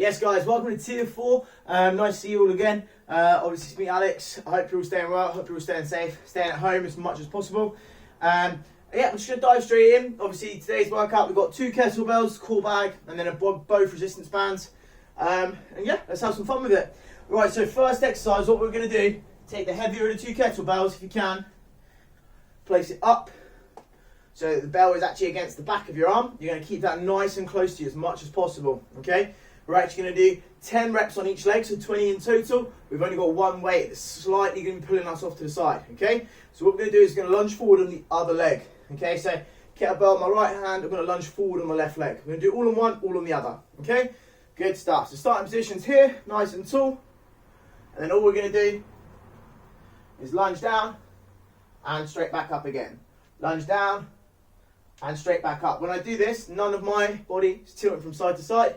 Yes guys, welcome to tier 4. Nice to see you all again. Obviously it's me, Alex. I hope you're all staying well, I hope you're all staying safe, staying at home as much as possible. Yeah, we're just going to dive straight in. Obviously today's workout, we've got 2 kettlebells, core bag, and then both resistance bands. And yeah, let's have some fun with it. Right, so first exercise, what we're going to do, take the heavier of the 2 kettlebells if you can, place it up, so that the bell is actually against the back of your arm. You're going to keep that nice and close to you as much as possible, okay? We're actually going to do 10 reps on each leg, so 20 in total. We've only got one weight that's slightly going to be pulling us off to the side, okay? So what we're going to do is going to lunge forward on the other leg, okay? So kettlebell on my right hand, I'm going to lunge forward on my left leg. We're going to do all on one, all on the other, okay? Good stuff. So starting positions here, nice and tall. And then all we're going to do is lunge down and straight back up again. Lunge down and straight back up. When I do this, none of my body is tilting from side to side.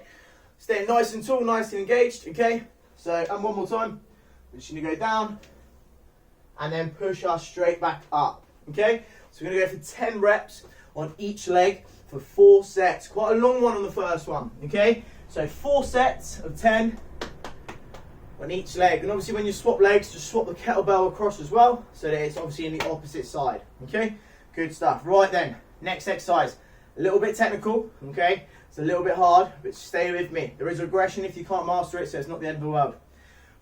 Staying nice and tall, nice and engaged, okay? So, and one more time. We're just going to go down and then push us straight back up, okay? So we're going to go for 10 reps on each leg for 4 sets. Quite a long one on the first one, okay? So 4 sets of 10 on each leg. And obviously when you swap legs, just swap the kettlebell across as well, so that it's obviously in the opposite side, okay? Good stuff. Right then, next exercise. A little bit technical, okay? It's a little bit hard, but stay with me. There is regression if you can't master it, so it's not the end of the world.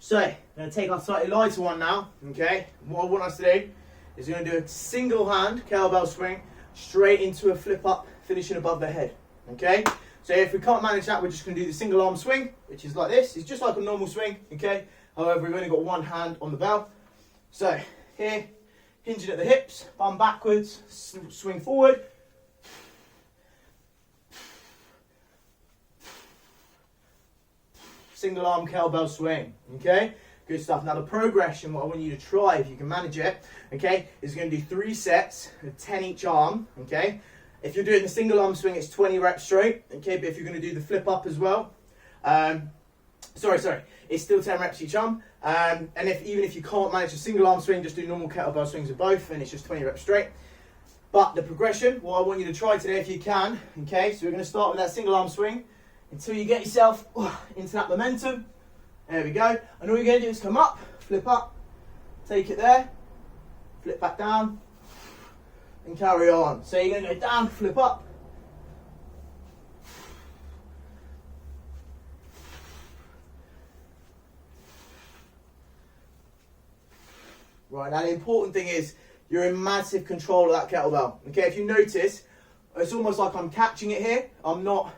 So, I'm going to take our slightly lighter one now, okay? What I want us to do is we're going to do a single hand kettlebell swing straight into a flip up, finishing above the head, okay? So if we can't manage that, we're just going to do the single arm swing, which is like this. It's just like a normal swing, okay? However, we've only got one hand on the bell. So, here, hinging at the hips, bum backwards, swing forward. Single arm kettlebell swing, okay? Good stuff. Now the progression, what I want you to try, if you can manage it, okay, is going to do 3 sets of 10 each arm, okay? If you're doing the single arm swing, it's 20 reps straight, okay? But if you're going to do the flip up as well, it's still 10 reps each arm. And even if you can't manage a single arm swing, just do normal kettlebell swings with both, and it's just 20 reps straight. But the progression, what I want you to try today, if you can, okay? So we're going to start with that single arm swing until you get yourself into that momentum. There we go. And all you're going to do is come up, flip up, take it there, flip back down, and carry on. So you're going to go down, flip up, right. Now the important thing is you're in massive control of that kettlebell. Okay, if you notice, it's almost like I'm catching it here. I'm not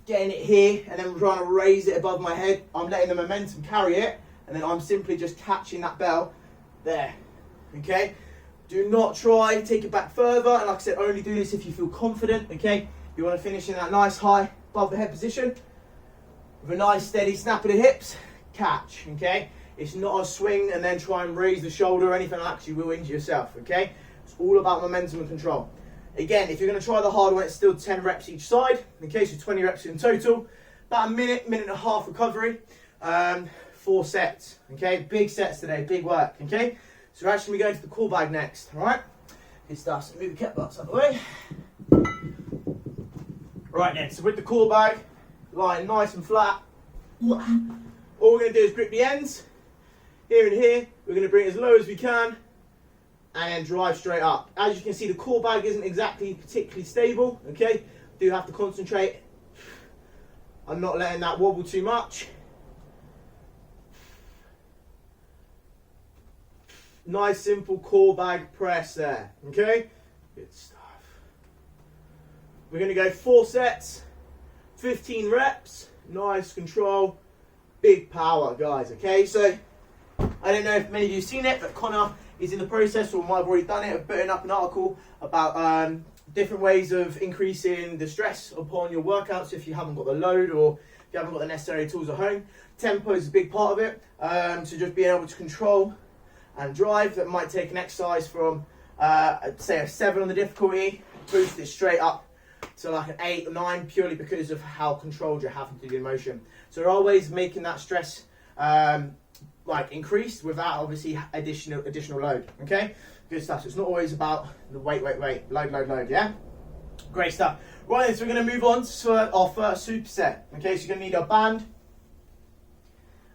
getting it here and then trying to raise it above my head. I'm letting the momentum carry it, and then I'm simply just catching that bell there, okay? Do not try, take it back further, and like I said, only do this if you feel confident, okay? You want to finish in that nice high above the head position with a nice steady snap of the hips, catch, okay? It's not a swing and then try and raise the shoulder or anything like that, 'cause you will injure yourself, okay? It's all about momentum and control. Again, if you're going to try the hard one, it's still 10 reps each side. In case of 20 reps in total. About a minute, minute and a half recovery. 4 sets. Okay, big sets today, big work. Okay, so we're actually going to the core bag next. All right, good stuff. So move the kettlebells out of the way. Right then, so with the core bag, lying nice and flat. All we're going to do is grip the ends. Here and here. We're going to bring it as low as we can, and then drive straight up. As you can see, the core bag isn't exactly particularly stable, okay? Do have to concentrate on not letting that wobble too much. Nice simple core bag press there, okay? Good stuff. We're gonna go 4 sets, 15 reps, nice control, big power, guys, okay? So, I don't know if many of you have seen it, but Connor is in the process, or might have already done it, of putting up an article about different ways of increasing the stress upon your workouts if you haven't got the load or if you haven't got the necessary tools at home. Tempo is a big part of it, so just being able to control and drive. That might take an exercise from, say, a 7 on the difficulty, boost it straight up to like an 8 or 9, purely because of how controlled you're having to do the motion. So there are ways of making that stress like increased without obviously additional load, okay? Good stuff. So it's not always about the weight, load, yeah? Great stuff. Right then, so we're going to move on to our first superset. Okay, so you're going to need a band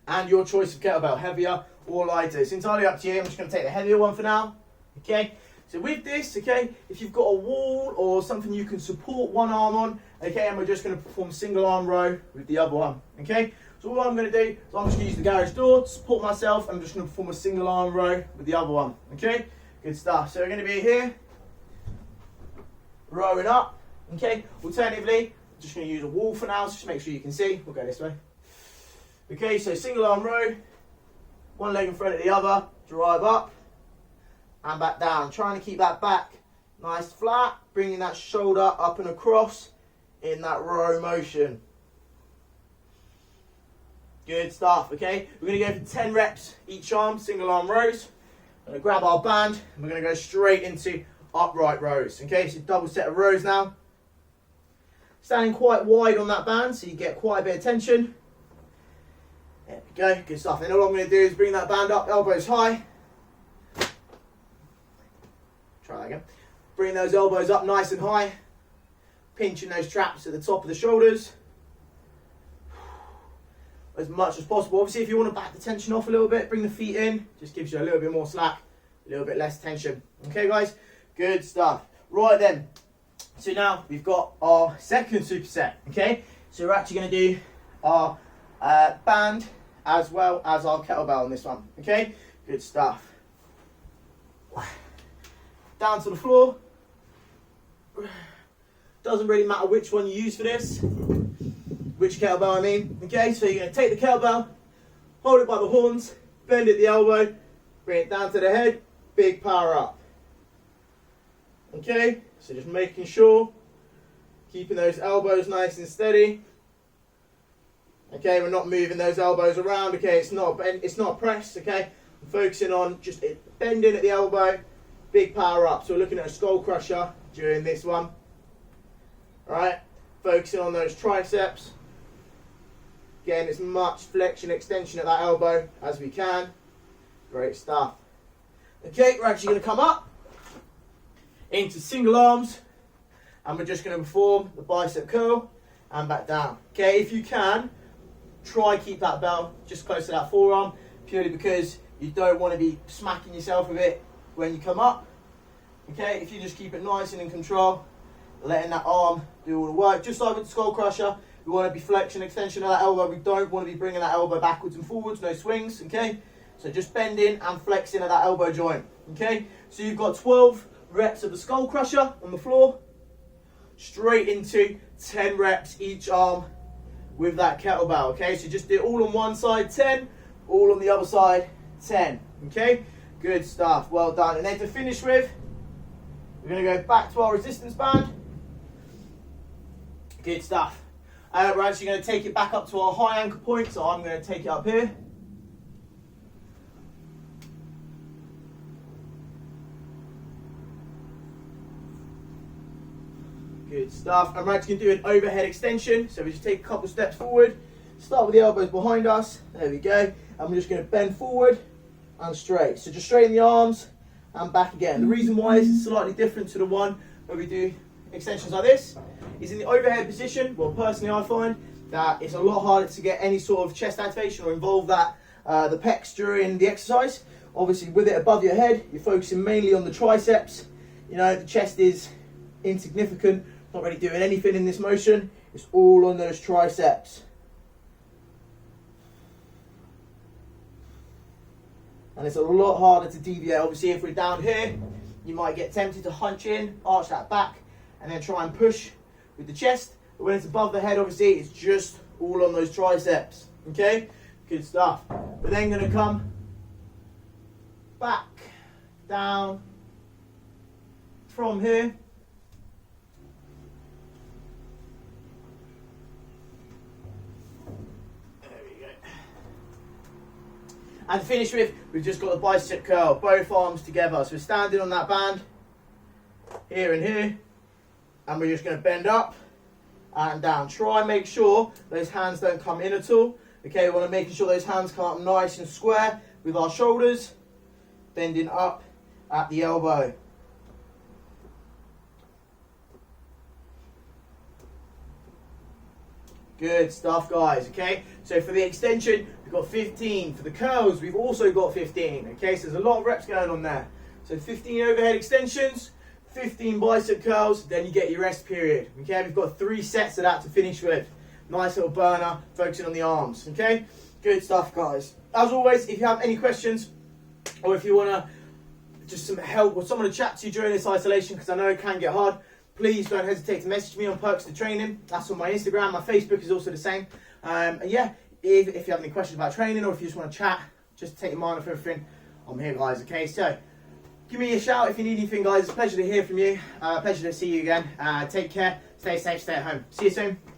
and your choice of kettlebell, heavier or lighter. It's entirely up to you. I'm just going to take the heavier one for now. Okay, so with this, okay, if you've got a wall or something you can support one arm on, okay, and we're just going to perform a single arm row with the other one. Okay, so what I'm going to do is I'm just going to use the garage door to support myself. I'm just going to perform a single arm row with the other one. Okay, good stuff. So we're going to be here, rowing up. Okay, alternatively, I'm just going to use a wall for now, so just make sure you can see. We'll go this way. Okay, so single arm row, one leg in front of the other, drive up and back down. Trying to keep that back nice flat, bringing that shoulder up and across in that row motion. Good stuff, okay? We're going to go for 10 reps each arm, single arm rows. I'm going to grab our band and we're going to go straight into upright rows. Okay, so double set of rows now. Standing quite wide on that band so you get quite a bit of tension. There we go, good stuff. And all I'm going to do is bring that band up, elbows high. Try that again. Bring those elbows up nice and high. Pinching those traps at the top of the shoulders. As much as possible. Obviously, if you want to back the tension off a little bit, bring the feet in. Just gives you a little bit more slack, a little bit less tension. Okay, guys? Good stuff. Right then. So now we've got our second superset. Okay? So we're actually going to do our band as well as our kettlebell on this one. Okay? Good stuff. Down to the floor. Doesn't really matter which one you use for this. Which kettlebell I mean. Okay, so you're going to take the kettlebell, hold it by the horns, bend at the elbow, bring it down to the head, big power up. Okay, so just making sure, keeping those elbows nice and steady. Okay, we're not moving those elbows around. Okay, it's not a press. Okay, I'm focusing on just bending at the elbow, big power up. So we're looking at a skull crusher during this one. All right, focusing on those triceps. Getting as much flexion, extension at that elbow as we can. Great stuff. Okay, we're actually going to come up into single arms and we're just going to perform the bicep curl and back down. Okay, if you can, try keep that bell just close to that forearm, purely because you don't want to be smacking yourself with it when you come up. Okay, if you just keep it nice and in control, letting that arm do all the work. Just like with the skull crusher, we want to be flexion, extension of that elbow. We don't want to be bringing that elbow backwards and forwards, no swings, okay? So just bending and flexing at that elbow joint, okay? So you've got 12 reps of the skull crusher on the floor, straight into 10 reps each arm with that kettlebell, okay? So just do it all on one side, 10, all on the other side, 10, okay? Good stuff, well done. And then to finish with, we're going to go back to our resistance band. Good stuff. We're actually going to take it back up to our high anchor point, so I'm going to take it up here. Good stuff. And we're actually going to do an overhead extension, so we just take a couple steps forward, start with the elbows behind us, there we go, and we're just going to bend forward and straight. So just straighten the arms and back again. The reason why this is slightly different to the one where we do extensions like this is in the overhead position. Well, personally I find that it's a lot harder to get any sort of chest activation or involve that the pecs during the exercise. Obviously with it above your head, you're focusing mainly on the triceps. You know, the chest is insignificant, not really doing anything in this motion. It's all on those triceps. And it's a lot harder to deviate. Obviously if we're down here, you might get tempted to hunch in, arch that back, and then try and push with the chest. But when it's above the head, obviously, it's just all on those triceps. Okay? Good stuff. We're then going to come back, down, from here. There we go. And to finish with, we've just got the bicep curl, both arms together. So we're standing on that band, here and here. And we're just going to bend up and down. Try and make sure those hands don't come in at all. Okay, we want to make sure those hands come up nice and square with our shoulders, bending up at the elbow. Good stuff, guys. Okay, so for the extension, we've got 15. For the curls, we've also got 15. Okay, so there's a lot of reps going on there. So 15 overhead extensions, 15 bicep curls, then you get your rest period. Okay, we've got 3 sets of that to finish with. Nice little burner, focusing on the arms. Okay, good stuff, guys. As always, if you have any questions, or if you want to just some help or someone to chat to during this isolation, because I know it can get hard, please don't hesitate to message me on Perks to Training. That's on my Instagram. My Facebook is also the same. And yeah, if you have any questions about training, or if you just want to chat, just take your mind off everything, I'm here, guys. Okay, so give me a shout if you need anything, guys. It's a pleasure to hear from you. Pleasure to see you again. Take care, stay safe, stay at home. See you soon.